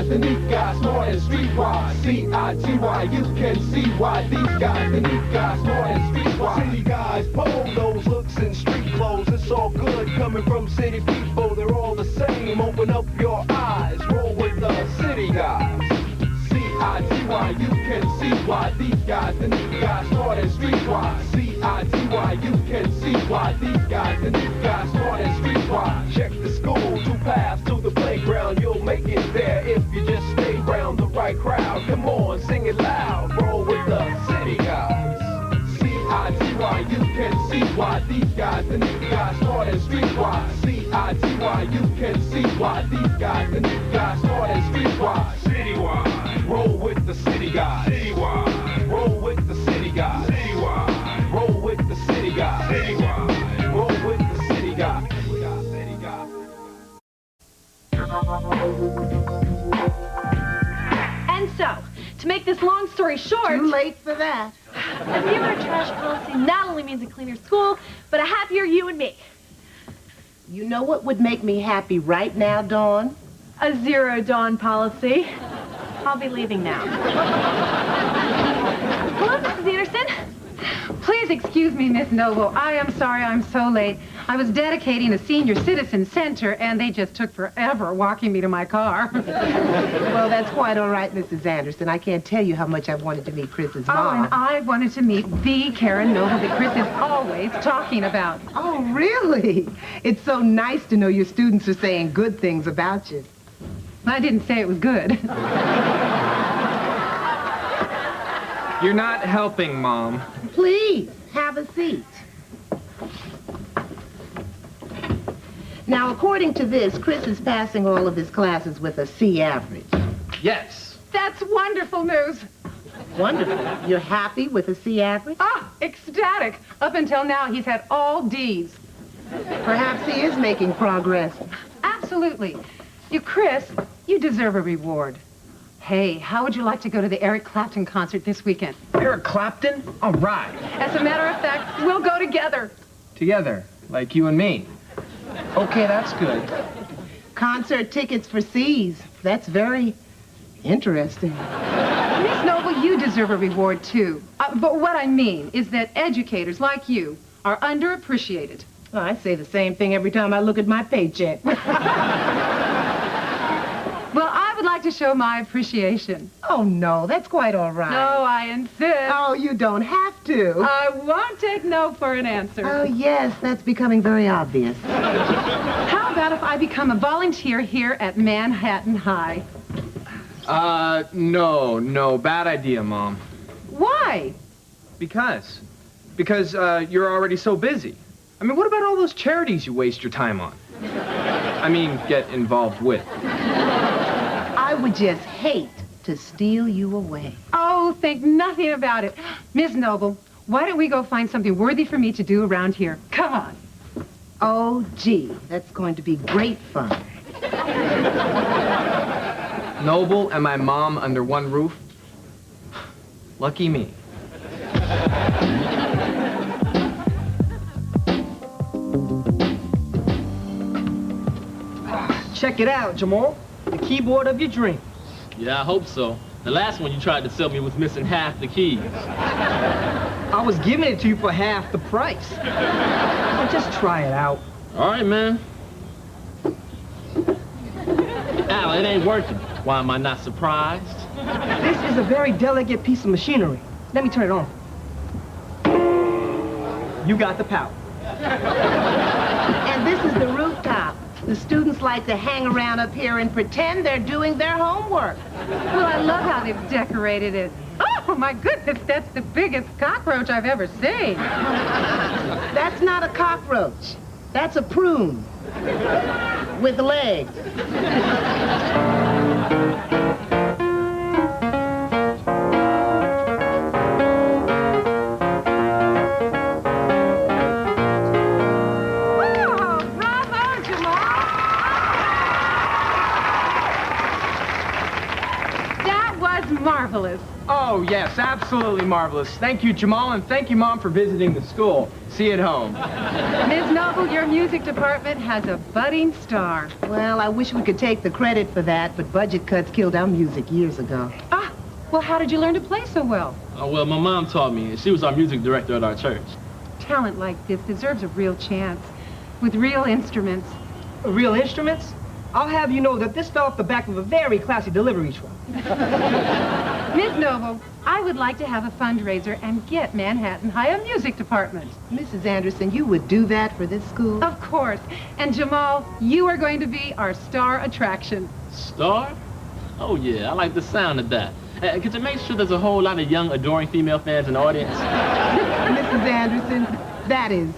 the neat guys, more than streetwise. C-I-T-Y, you can see why these guys, the neat guys, more than streetwise. City guys, polos, looks and street clothes, it's all good coming from city people, they're all the same. Open up your eyes, roll with the city guys. C-I-T-Y, you can see why these guys, the neat guys, more than streetwise. C-I-T-Y, you can see why these guys, the neat guys, more than streetwise. Check the school, 2 paths to the playground, you'll make it there if you just stay round the right crowd. Come on, sing it loud, roll with the city guys. C-I-T-Y, you can see why these guys, the neat guys, more than streetwise. C-I-T-Y, you can see why these guys, the neat guys, more than streetwise. Citywide, roll with the city guys. Citywide, roll with the city guys. Citywide, roll with the city guys. Citywide, roll with the city guys. And so, to make this long story short... Too late for that. A zero trash policy not only means a cleaner school, but a happier you and me. You know what would make me happy right now, Dawn? A zero dawn policy. I'll be leaving now. Hello, Mrs. Anderson. Please excuse me, Miss Noble. I am sorry I'm so late. I was dedicating a senior citizen center, and they just took forever walking me to my car. Well, that's quite all right, Mrs. Anderson. I can't tell you how much I've wanted to meet Chris's mom. Oh, and I wanted to meet the Karen Noble that Chris is always talking about. Oh, really? It's so nice to know your students are saying good things about you. I didn't say it was good. You're not helping, Mom. Please, have a seat. Now, according to this, Chris is passing all of his classes with a C average. Yes. That's wonderful news. Wonderful. You're happy with a C average? Ah, ecstatic. Up until now, he's had all D's. Perhaps he is making progress. Absolutely. Chris, you deserve a reward. Hey, how would you like to go to the Eric Clapton concert this weekend? Eric Clapton? All right. As a matter of fact, we'll go together. Together, like you and me. Okay, that's good. Concert tickets for C's. That's very interesting. Miss Noble, you deserve a reward, too. But what I mean is that educators like you are underappreciated. Oh, I say the same thing every time I look at my paycheck. Well, I would like to show my appreciation. Oh, no, that's quite all right. No, I insist. Oh, you don't have to. I won't take no for an answer. Oh, yes, that's becoming very obvious. How about if I become a volunteer here at Manhattan High? No, bad idea, Mom. Why? Because you're already so busy. I mean, what about all those charities you waste your time on? I mean, get involved with. I would just hate to steal you away. Oh, think nothing about it. Miss Noble, why don't we go find something worthy for me to do around here? Come on. Oh, gee, that's going to be great fun. Noble and my mom under one roof? Lucky me. Check it out, Jamal. The keyboard of your dreams. Yeah, I hope so. The last one you tried to sell me was missing half the keys. I was giving it to you for half the price. Well, just try it out. All right, man. Al, it ain't working. Why am I not surprised? This is a very delicate piece of machinery. Let me turn it on. You got the power. And this is the rooftop. The students like to hang around up here and pretend they're doing their homework. Well, I love how they've decorated it. Oh, my goodness, that's the biggest cockroach I've ever seen. That's not a cockroach. That's a prune. With legs. Marvelous. Oh, yes, absolutely marvelous. Thank you, Jamal, and thank you, Mom, for visiting the school. See you at home. Ms. Noble, your music department has a budding star. Well, I wish we could take the credit for that, but budget cuts killed our music years ago. Ah, well, how did you learn to play so well? Well, my mom taught me. She was our music director at our church. Talent like this deserves a real chance, with real instruments. Real instruments? I'll have you know that this fell off the back of a very classy delivery truck. Ms. Noble, I would like to have a fundraiser and get Manhattan High a music department. Mrs. Anderson, you would do that for this school? Of course. And Jamal, you are going to be our star attraction. Star? Oh, yeah, I like the sound of that. Could you make sure there's a whole lot of young, adoring female fans in the audience? Mrs. Anderson, that is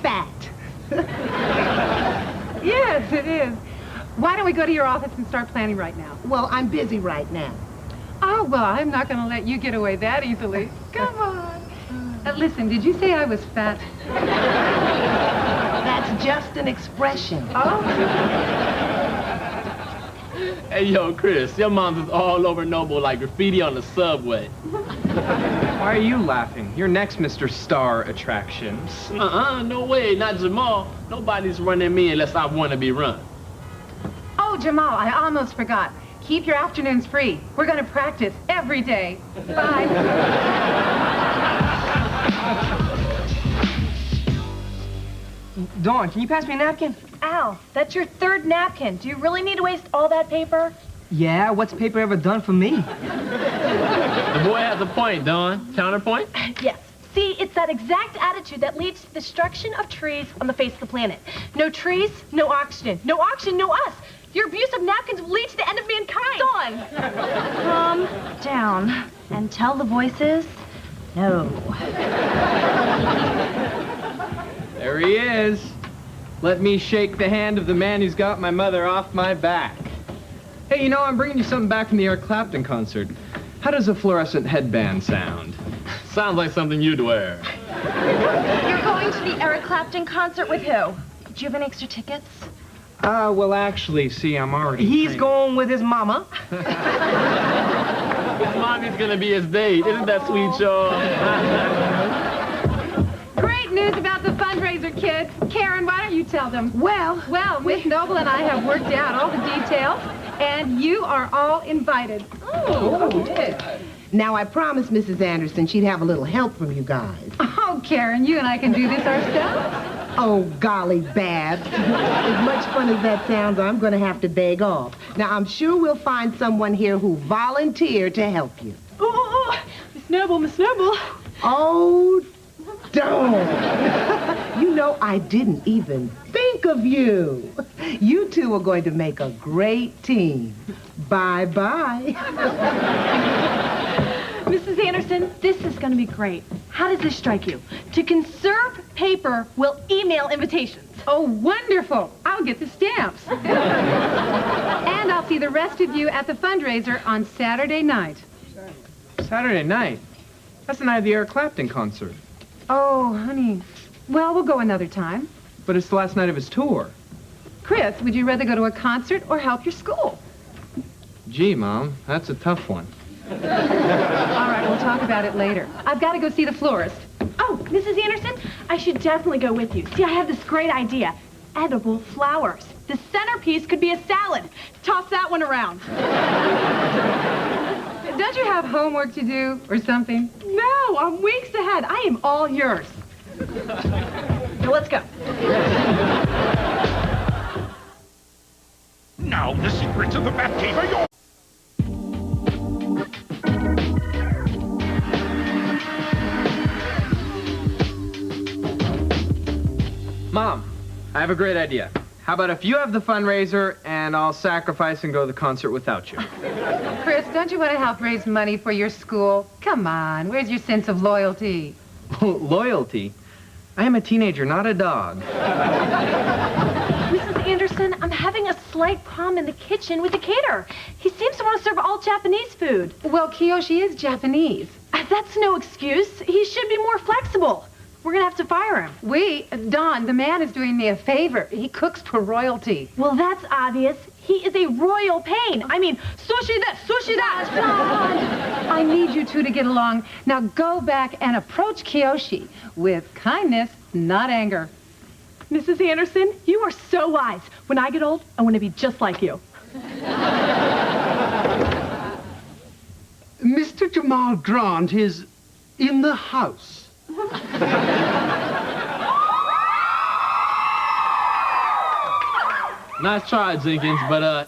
fact. Yes, it is. Why don't we go to your office and start planning right now? Well, I'm busy right now. Oh, well, I'm not going to let you get away that easily. Come on. Listen, did you say I was fat? That's just an expression. Oh. Hey, yo, Chris, your mom's is all over Noble like graffiti on the subway. Why are you laughing? You're next, Mr. Star Attractions. No way, not Jamal. Nobody's running me unless I want to be run. Oh, Jamal, I almost forgot. Keep your afternoons free. We're going to practice every day. Bye. Dawn, can you pass me a napkin? Al, that's your third napkin. Do you really need to waste all that paper? Yeah, what's paper ever done for me? The boy has a point, Dawn. Counterpoint? Yes. See, it's that exact attitude that leads to the destruction of trees on the face of the planet. No trees, no oxygen. No oxygen, no us. Your abuse of napkins will lead to the end of mankind. Dawn! Calm down and tell the voices no. There he is. Let me shake the hand of the man who's got my mother off my back. Hey, you know, I'm bringing you something back from the Eric Clapton concert. How does a fluorescent headband sound? Sounds like something you'd wear. You're going to the Eric Clapton concert with who? Do you have any extra tickets? Well, actually, see, I'm already... He's going with his mama. His mommy's gonna be his date. Isn't that sweet, y'all? Great news about the fundraiser, kids. Karen, why don't you tell them? Well, Miss Noble and I have worked out all the details, and you are all invited. now I promised Mrs. Anderson she'd have a little help from you guys. Oh, Karen, you and I can do this ourselves. Oh, golly, Babs. As much fun as that sounds, I'm going to have to beg off. Now, I'm sure we'll find someone here who volunteered to help you. Oh, Miss Noble, Miss Noble. Oh, don't. You know, I didn't even think of you. You two are going to make a great team. Bye-bye. Mrs. Anderson, this is going to be great. How does this strike you? To conserve paper, we'll email invitations. Oh, wonderful. I'll get the stamps. And I'll see the rest of you at the fundraiser on Saturday night. Saturday night? That's the night of the Eric Clapton concert. Oh, honey. Well, we'll go another time. But it's the last night of his tour. Chris, would you rather go to a concert or help your school? Gee, Mom, that's a tough one. All right, we'll talk about it later. I've got to go see the florist. Oh, Mrs. Anderson, I should definitely go with you. See, I have this great idea. Edible flowers. The centerpiece could be a salad. Toss that one around. Don't you have homework to do or something? No, I'm weeks ahead. I am all yours. Now let's go. Now the secrets of the Batcave are yours. Mom, I have a great idea. How about if you have the fundraiser and I'll sacrifice and go to the concert without you? Chris, don't you want to help raise money for your school? Come on, where's your sense of loyalty? Loyalty? I am a teenager, not a dog. Mrs. Anderson, I'm having a slight problem in the kitchen with the caterer. He seems to want to serve all Japanese food. Well, Kiyoshi is Japanese. That's no excuse. He should be more flexible. We're going to have to fire him. Don, the man is doing me a favor. He cooks for royalty. Well, that's obvious. He is a royal pain. I mean, sushi this, sushi that. I need you two to get along. Now go back and approach Kiyoshi with kindness, not anger. Mrs. Anderson, you are so wise. When I get old, I want to be just like you. Mr. Jamal Grant is in the house. Nice try, Jenkins, but